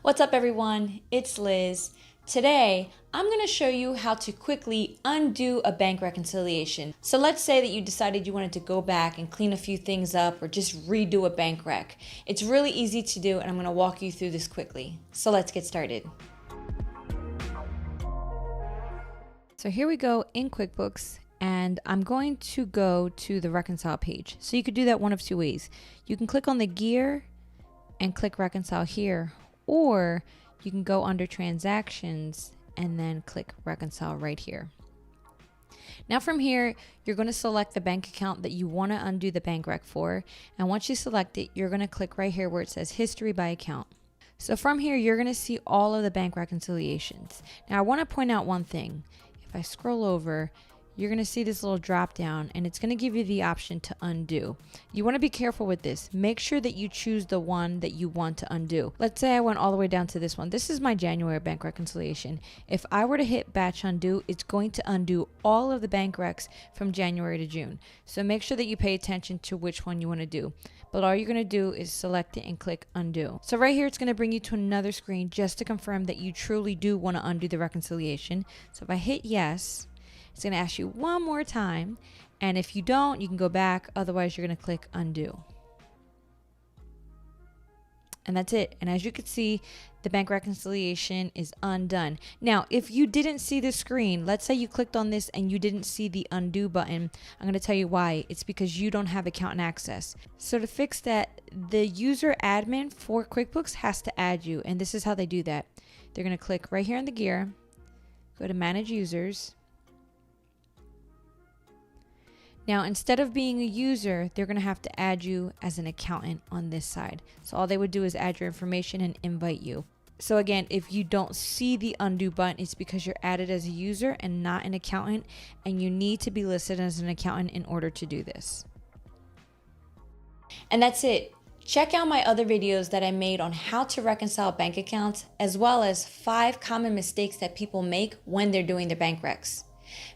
What's up everyone? It's Liz. Today, I'm going to show you how to quickly undo a bank reconciliation. So let's say that you decided you wanted to go back and clean a few things up or just redo a bank rec. It's really easy to do and I'm going to walk you through this quickly. So let's get started. So here we go in QuickBooks. And I'm going to go to the reconcile page. So you could do that one of two ways. You can click on the gear and click reconcile here, or you can go under transactions and then click reconcile right here. Now from here, you're going to select the bank account that you want to undo the bank rec for. And once you select it, you're going to click right here where it says history by account. So from here, you're going to see all of the bank reconciliations. Now I want to point out one thing. If I scroll over, you're going to see this little drop down and it's going to give you the option to undo. You want to be careful with this. Make sure that you choose the one that you want to undo. Let's say I went all the way down to this one. This is my January bank reconciliation. If I were to hit batch undo, it's going to undo all of the bank recs from January to June. So make sure that you pay attention to which one you want to do. But all you're going to do is select it and click undo. So right here, it's going to bring you to another screen just to confirm that you truly do want to undo the reconciliation. So if I hit yes, it's going to ask you one more time, and if you don't, you can go back. Otherwise, you're going to click undo. And that's it. And as you can see, the bank reconciliation is undone. Now, if you didn't see the screen, let's say you clicked on this and you didn't see the undo button, I'm going to tell you why. It's because you don't have account access. So to fix that, the user admin for QuickBooks has to add you, and this is how they do that. They're going to click right here in the gear, go to manage users. Now, instead of being a user, they're going to have to add you as an accountant on this side. So all they would do is add your information and invite you. So again, if you don't see the undo button, it's because you're added as a user and not an accountant, and you need to be listed as an accountant in order to do this. And that's it. Check out my other videos that I made on how to reconcile bank accounts, as well as 5 common mistakes that people make when they're doing their bank recs.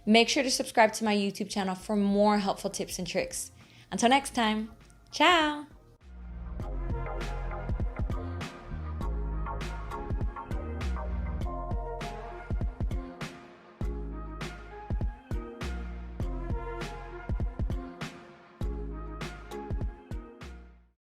Make sure to subscribe to my YouTube channel for more helpful tips and tricks. Until next time, ciao!